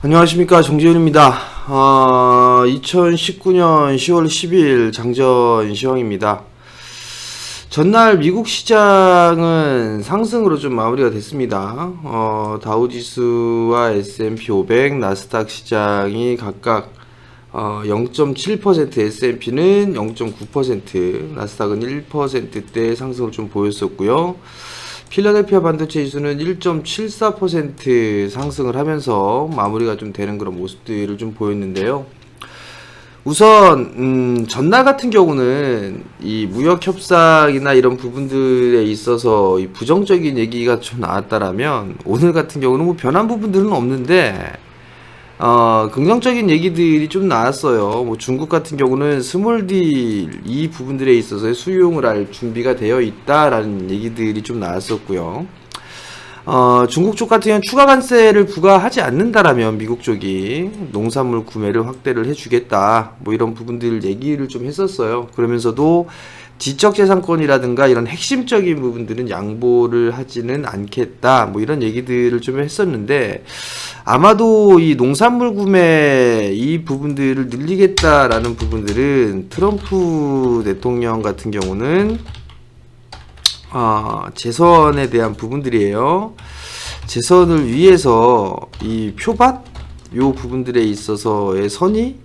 안녕하십니까, 정재윤입니다. 2019년 10월 10일 장전 시황입니다. 전날 미국 시장은 상승으로 좀 마무리가 됐습니다. 다우지수와 S&P 500, 나스닥 시장이 각각 0.7%, S&P는 0.9%, 나스닥은 1%대 상승을 좀 보였었고요. 필라델피아 반도체 지수는 1.74% 상승을 하면서 마무리가 좀 되는 그런 모습들을 좀 보였는데요. 우선 전날 같은 경우는 이 무역 협상이나 이런 부분들에 있어서 이 부정적인 얘기가 좀 나왔다라면, 오늘 같은 경우는 뭐 변한 부분들은 없는데 긍정적인 얘기들이 좀 나왔어요. 뭐 중국 같은 경우는 스몰딜 이 부분들에 있어서 수용을 할 준비가 되어 있다라는 얘기들이 좀 나왔었고요. 중국 쪽 같은 경우는 추가 관세를 부과하지 않는다라면 미국 쪽이 농산물 구매를 확대를 해주겠다, 뭐 이런 부분들 얘기를 좀 했었어요. 그러면서도 지적재산권이라든가 이런 핵심적인 부분들은 양보를 하지는 않겠다, 뭐 이런 얘기들을 좀 했었는데, 아마도 이 농산물 구매 이 부분들을 늘리겠다라는 부분들은 트럼프 대통령 같은 경우는 재선에 대한 부분들이에요. 재선을 위해서 이 표밭 요 부분들에 있어서의 선의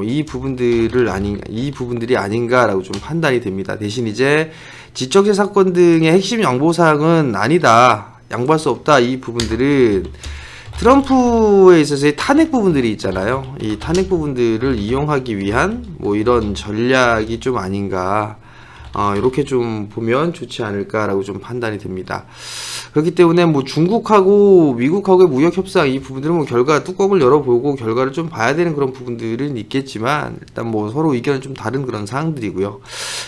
이 부분들이 아닌가라고 좀 판단이 됩니다. 대신 이제 지적재산권 등의 핵심 양보사항은 아니다, 양보할 수 없다, 이 부분들은 트럼프에 있어서의 탄핵 부분들이 있잖아요. 이 탄핵 부분들을 이용하기 위한 뭐 이런 전략이 좀 아닌가, 이렇게 좀 보면 좋지 않을까라고 좀 판단이 됩니다. 그렇기 때문에 뭐 중국하고 미국하고의 무역 협상 이 부분들은 뭐 결과 뚜껑을 열어보고 결과를 좀 봐야 되는 그런 부분들은 있겠지만, 일단 뭐 서로 의견은 좀 다른 그런 사항들이고요.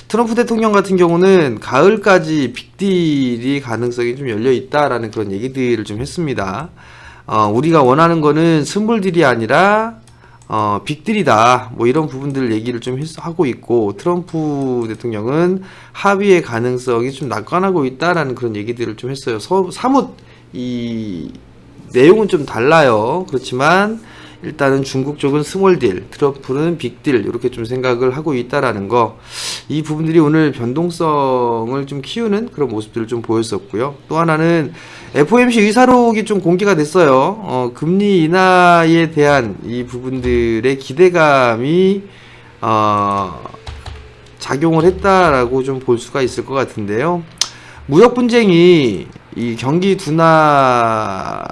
트럼프 대통령 같은 경우는 가을까지 빅딜이 가능성이 좀 열려 있다라는 그런 얘기들을 좀 했습니다. 우리가 원하는 거는 스몰딜이 아니라 빅딜이다, 뭐 이런 부분들 얘기를 좀 하고 있고, 트럼프 대통령은 합의의 가능성이 좀 낙관하고 있다라는 그런 얘기들을 좀 했어요. 사뭇 이 내용은 좀 달라요. 그렇지만 일단은 중국 쪽은 스몰딜, 트럼프는 빅딜, 이렇게 좀 생각을 하고 있다라는 거, 이 부분들이 오늘 변동성을 좀 키우는 그런 모습들을 좀 보였었고요. 또 하나는 FOMC 의사록이 좀 공개가 됐어요. 금리 인하에 대한 이 부분들의 기대감이 작용을 했다라고 좀 볼 수가 있을 것 같은데요. 무역 분쟁이 이 경기 둔화가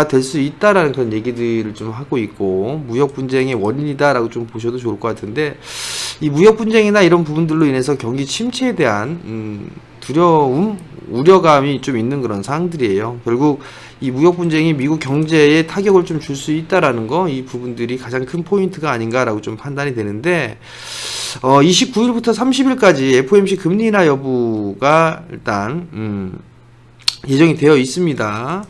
될 수 있다라는 그런 얘기들을 좀 하고 있고, 무역 분쟁의 원인이다라고 좀 보셔도 좋을 것 같은데, 이 무역 분쟁이나 이런 부분들로 인해서 경기 침체에 대한 두려움, 우려감이 좀 있는 그런 사항들이에요. 결국 이 무역 분쟁이 미국 경제에 타격을 좀 줄 수 있다라는 거, 이 부분들이 가장 큰 포인트가 아닌가라고 좀 판단이 되는데, 29일부터 30일까지 FOMC 금리 인하 여부가 일단 예정이 되어 있습니다.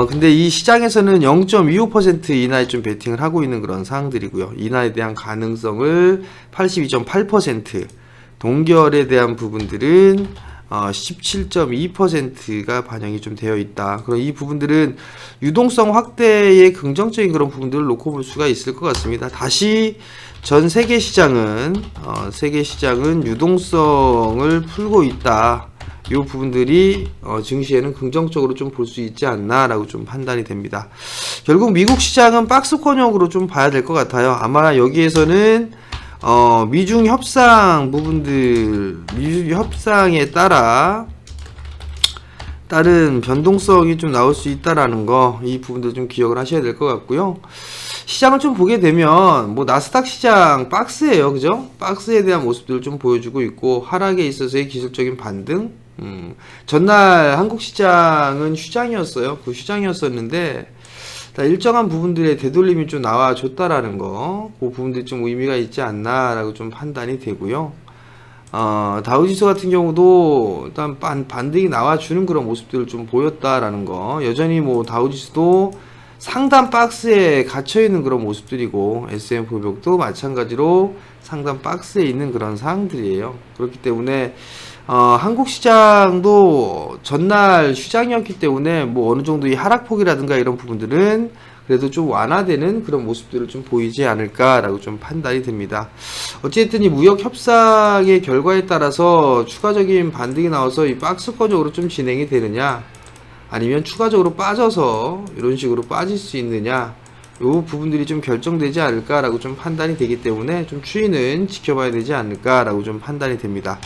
근데 이 시장에서는 0.25% 인하에 좀 베팅을 하고 있는 그런 사항들이고요. 인하에 대한 가능성을 82.8%, 동결에 대한 부분들은 17.2%가 반영이 좀 되어 있다. 그럼 이 부분들은 유동성 확대의 긍정적인 그런 부분들을 놓고 볼 수가 있을 것 같습니다. 다시 전 세계 시장은 유동성을 풀고 있다. 이 부분들이 증시에는 긍정적으로 좀 볼 수 있지 않나라고 좀 판단이 됩니다. 결국 미국 시장은 박스권역으로 좀 봐야 될 것 같아요. 아마 여기에서는 미중 협상 부분들, 미중 협상에 따른 변동성이 좀 나올 수 있다라는 거, 이 부분도 좀 기억을 하셔야 될 것 같고요. 시장을 좀 보게 되면 뭐 나스닥 시장 박스예요, 그죠? 박스에 대한 모습들을 좀 보여주고 있고, 하락에 있어서의 기술적인 반등. 전날 한국 시장은 휴장이었어요. 그 휴장이었었는데 일정한 부분들의 되돌림이 좀 나와줬다라는 거, 그 부분들이 좀 의미가 있지 않나라고 좀 판단이 되고요. 다우지수 같은 경우도 일단 반등이 나와주는 그런 모습들을 좀 보였다라는 거, 여전히 뭐 다우지수도 상단 박스에 갇혀있는 그런 모습들이고, S&P 500도 마찬가지로 상단 박스에 있는 그런 사항들이에요. 그렇기 때문에 한국 시장도 전날 휴장이었기 때문에 뭐 어느 정도 이 하락폭이라든가 이런 부분들은 그래도 좀 완화되는 그런 모습들을 좀 보이지 않을까라고 좀 판단이 됩니다. 어쨌든 이 무역 협상의 결과에 따라서 추가적인 반등이 나와서 이 박스권적으로 좀 진행이 되느냐, 아니면 추가적으로 빠져서 이런 식으로 빠질 수 있느냐, 요 부분들이 좀 결정되지 않을까라고 좀 판단이 되기 때문에 좀 추이는 지켜봐야 되지 않을까라고 좀 판단이 됩니다.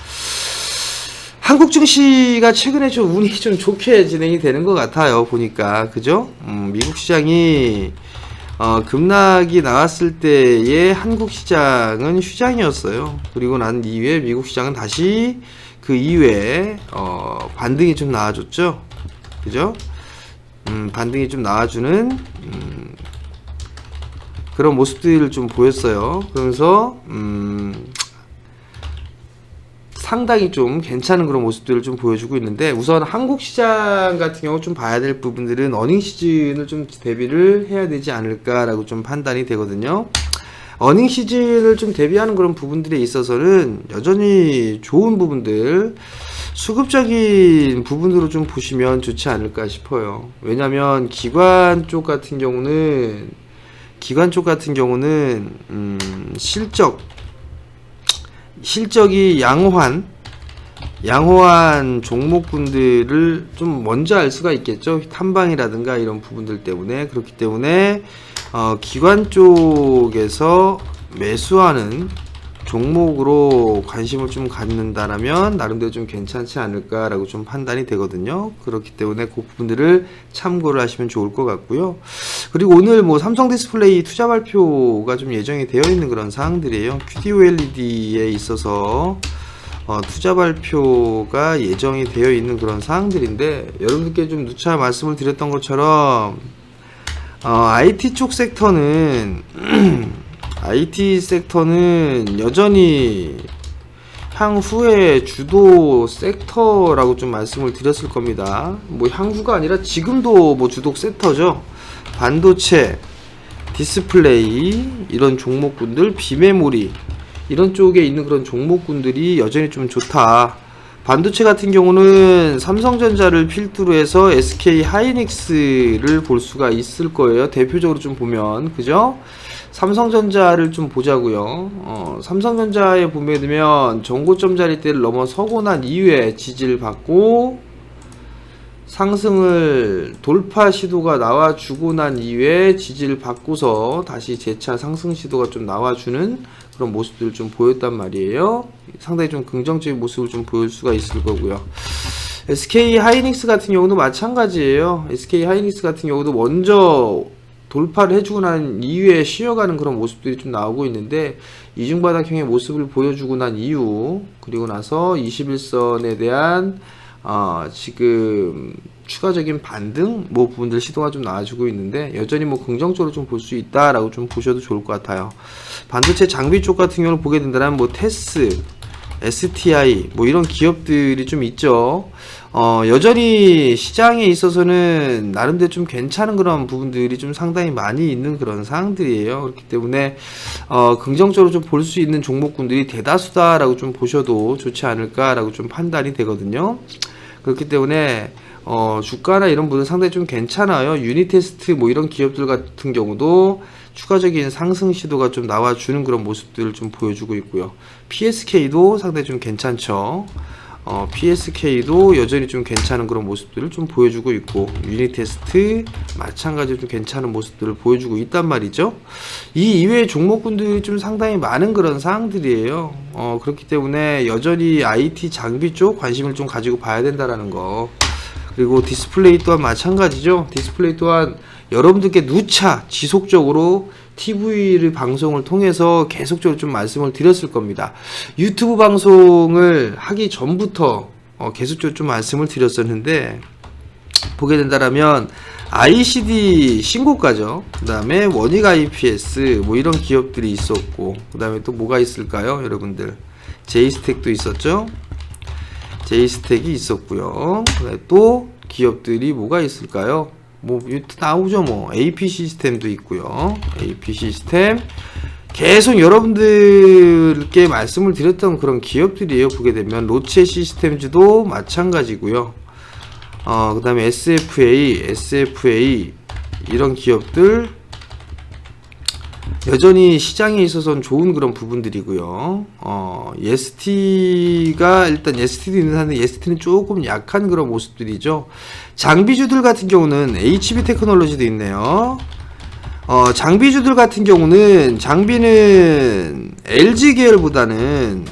한국 증시가 최근에 좀 운이 좀 좋게 진행이 되는 것 같아요. 보니까 그죠? 미국 시장이 급락이 나왔을 때의 한국 시장은 휴장이었어요. 그리고 난 이후에 미국 시장은 다시 그 이후에 반등이 좀 나와줬죠. 그죠? 반등이 좀 나와주는 그런 모습들을 좀 보였어요. 그러면서 상당히 좀 괜찮은 그런 모습들을 좀 보여주고 있는데, 우선 한국 시장 같은 경우 좀 봐야 될 부분들은 어닝 시즌을 좀 대비를 해야 되지 않을까라고 좀 판단이 되거든요. 어닝 시즌을 좀 대비하는 그런 부분들에 있어서는 여전히 좋은 부분들, 수급적인 부분으로 좀 보시면 좋지 않을까 싶어요. 왜냐면 기관 쪽 같은 경우는 실적이 양호한 종목군들을 좀 먼저 알 수가 있겠죠. 탐방이라든가 이런 부분들 때문에. 그렇기 때문에 기관 쪽에서 매수하는 종목으로 관심을 좀 갖는다라면 나름대로 좀 괜찮지 않을까라고 좀 판단이 되거든요. 그렇기 때문에 그 부분들을 참고를 하시면 좋을 것 같고요. 그리고 오늘 뭐 삼성 디스플레이 투자 발표가 좀 예정이 되어 있는 그런 사항들이에요. QD-OLED에 있어서 투자 발표가 예정이 되어 있는 그런 사항들인데, 여러분들께 좀 누차 말씀을 드렸던 것처럼 IT 쪽 섹터는 IT 섹터는 여전히 향후의 주도 섹터라고 좀 말씀을 드렸을 겁니다. 뭐 향후가 아니라 지금도 뭐 주도 섹터죠. 반도체, 디스플레이 이런 종목군들, 비메모리 이런 쪽에 있는 그런 종목군들이 여전히 좀 좋다. 반도체 같은 경우는 삼성전자를 필두로 해서 SK 하이닉스를 볼 수가 있을 거예요. 대표적으로 좀 보면, 그죠? 삼성전자를 좀 보자고요. 삼성전자에 보게 되면 정고점 자리대를 넘어서고 난 이후에 지지를 받고 상승을 돌파 시도가 나와주고 난 이후에 지지를 받고서 다시 재차 상승 시도가 좀 나와주는 그런 모습들을 좀 보였단 말이에요. 상당히 좀 긍정적인 모습을 좀 보일 수가 있을 거고요. SK 하이닉스 같은 경우도 마찬가지예요. SK 하이닉스 같은 경우도 먼저 돌파를 해주고 난 이후에 쉬어가는 그런 모습들이 좀 나오고 있는데, 이중바닥형의 모습을 보여주고 난 이후, 그리고 나서 21선에 대한 지금 추가적인 반등 뭐 부분들 시도가 좀 나와주고 있는데, 여전히 뭐 긍정적으로 좀 볼 수 있다라고 좀 보셔도 좋을 것 같아요. 반도체 장비 쪽 같은 경우를 보게 된다면 뭐 테스, STI 뭐 이런 기업들이 좀 있죠. 여전히 시장에 있어서는 나름대로 좀 괜찮은 그런 부분들이 좀 상당히 많이 있는 그런 상황들이에요. 그렇기 때문에 긍정적으로 좀 볼 수 있는 종목군들이 대다수다라고 좀 보셔도 좋지 않을까라고 좀 판단이 되거든요. 그렇기 때문에 주가나 이런 부분 상당히 좀 괜찮아요. 유니테스트 뭐 이런 기업들 같은 경우도 추가적인 상승 시도가 좀 나와주는 그런 모습들을 좀 보여주고 있고요. PSK도 상당히 좀 괜찮죠. PSK도 여전히 좀 괜찮은 그런 모습들을 좀 보여주고 있고, 유니테스트 마찬가지로 좀 괜찮은 모습들을 보여주고 있단 말이죠. 이 이외의 종목군들이 좀 상당히 많은 그런 사항들이에요. 그렇기 때문에 여전히 IT 장비 쪽 관심을 좀 가지고 봐야 된다라는 거. 그리고 디스플레이 또한 마찬가지죠. 디스플레이 또한 여러분들께 누차 지속적으로 TV를 방송을 통해서 계속적으로 좀 말씀을 드렸을 겁니다. 유튜브 방송을 하기 전부터 계속적으로 좀 말씀을 드렸었는데, 보게 된다라면 ICD 신고가죠. 그 다음에 원익 IPS 뭐 이런 기업들이 있었고, 그 다음에 또 뭐가 있을까요, 여러분들? 제이스텍도 있었죠. 제이스텍이 있었고요. 또 기업들이 뭐가 있을까요? 뭐 나오죠. 뭐 AP 시스템도 있고요. AP 시스템, 계속 여러분들께 말씀을 드렸던 그런 기업들이에요. 보게 되면 로체 시스템즈도 마찬가지고요. 그 다음에 SFA 이런 기업들 여전히 시장에 있어서는 좋은 그런 부분들이고요. ST가 일단 ST도 있는 한데 ST는 조금 약한 그런 모습들이죠. 장비주들 같은 경우는 HB 테크놀로지도 있네요. 장비주들 같은 경우는 장비는 LG 계열보다는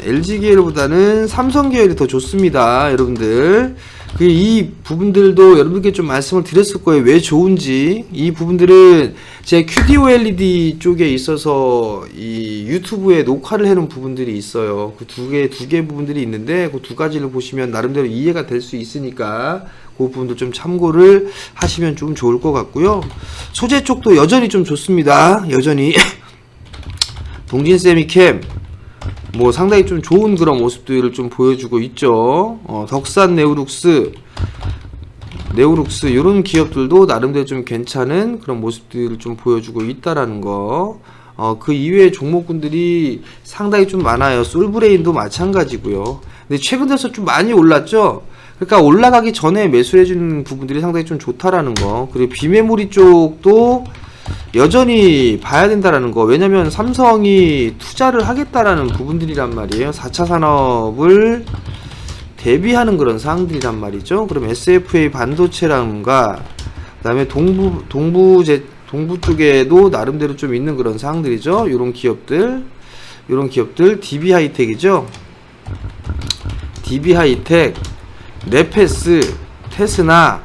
삼성 계열이 더 좋습니다. 여러분들 이 부분들도 여러분께 좀 말씀을 드렸을 거예요. 왜 좋은지. 이 부분들은 제 QD-OLED 쪽에 있어서 이 유튜브에 녹화를 해놓은 부분들이 있어요. 그 두 개 부분들이 있는데 그 두 가지를 보시면 나름대로 이해가 될 수 있으니까 그 부분도 좀 참고를 하시면 좀 좋을 것 같고요. 소재 쪽도 여전히 좀 좋습니다. 여전히 동진 세미캠 뭐 상당히 좀 좋은 그런 모습들을 좀 보여주고 있죠. 덕산 네오룩스 이런 기업들도 나름대로 좀 괜찮은 그런 모습들을 좀 보여주고 있다라는 거. 그 이외의 종목군들이 상당히 좀 많아요. 솔브레인도 마찬가지고요. 근데 최근 들어서 좀 많이 올랐죠. 그러니까 올라가기 전에 매수해주는 부분들이 상당히 좀 좋다라는 거. 그리고 비메모리 쪽도 여전히 봐야 된다라는 거. 왜냐면 삼성이 투자를 하겠다라는 부분들이란 말이에요. 4차 산업을 대비하는 그런 사항들이란 말이죠. 그럼 SFA 반도체랑가 그다음에 동부 쪽에도 나름대로 좀 있는 그런 사항들이죠. 이런 기업들 DB 하이텍이죠. DB 하이텍, 레페스, 테스나,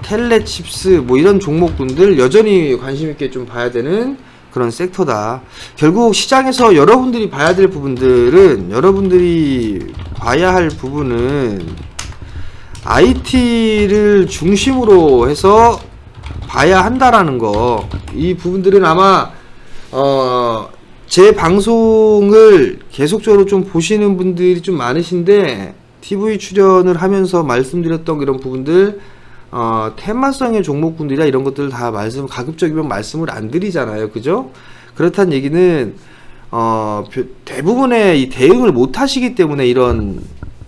텔레칩스 뭐 이런 종목군들 여전히 관심있게 좀 봐야 되는 그런 섹터다. 결국 시장에서 여러분들이 봐야 될 부분들은 IT를 중심으로 해서 봐야 한다라는 거. 이 부분들은 아마 제 방송을 계속적으로 좀 보시는 분들이 좀 많으신데 TV 출연을 하면서 말씀드렸던 그런 부분들 테마성의 종목군들이나 이런 것들 다 가급적이면 말씀을 안 드리잖아요. 그죠? 그렇다는 얘기는 대부분의 이 대응을 못 하시기 때문에 이런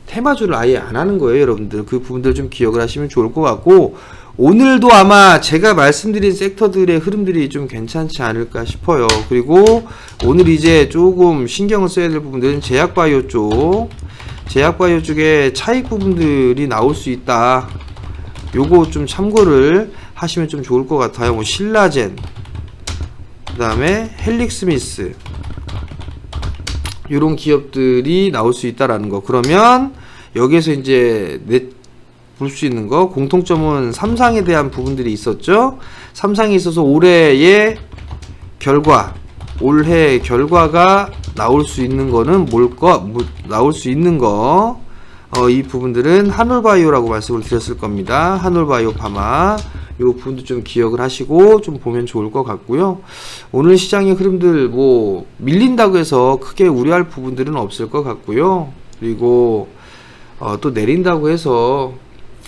테마주를 아예 안 하는 거예요. 여러분들 그 부분들 좀 기억을 하시면 좋을 것 같고, 오늘도 아마 제가 말씀드린 섹터들의 흐름들이 좀 괜찮지 않을까 싶어요. 그리고 오늘 이제 조금 신경을 써야 될 부분들은 제약바이오 쪽에 차익 부분들이 나올 수 있다. 요거 좀 참고를 하시면 좀 좋을 것 같아요. 뭐 신라젠, 그 다음에 헬릭스미스 요런 기업들이 나올 수 있다라는 거. 그러면 여기에서 이제 볼 수 있는 거, 공통점은 삼상에 대한 부분들이 있었죠. 삼상에 있어서 올해 결과가 나올 수 있는 거는 이 부분들은 한올바이오라고 말씀을 드렸을 겁니다. 한올바이오 파마 요 부분도 좀 기억을 하시고 좀 보면 좋을 것 같고요. 오늘 시장의 흐름들 뭐 밀린다고 해서 크게 우려할 부분들은 없을 것 같고요. 그리고 또 내린다고 해서,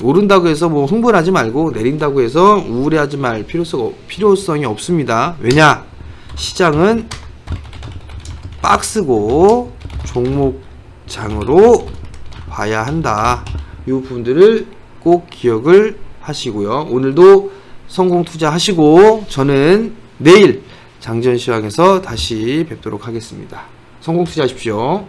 오른다고 해서 뭐 흥분하지 말고 내린다고 해서 우울해하지 말 필요성이 없습니다. 왜냐? 시장은 박스고 종목장으로 봐야 한다. 이 부분들을 꼭 기억을 하시고요. 오늘도 성공 투자하시고 저는 내일 장전시황에서 다시 뵙도록 하겠습니다. 성공 투자하십시오.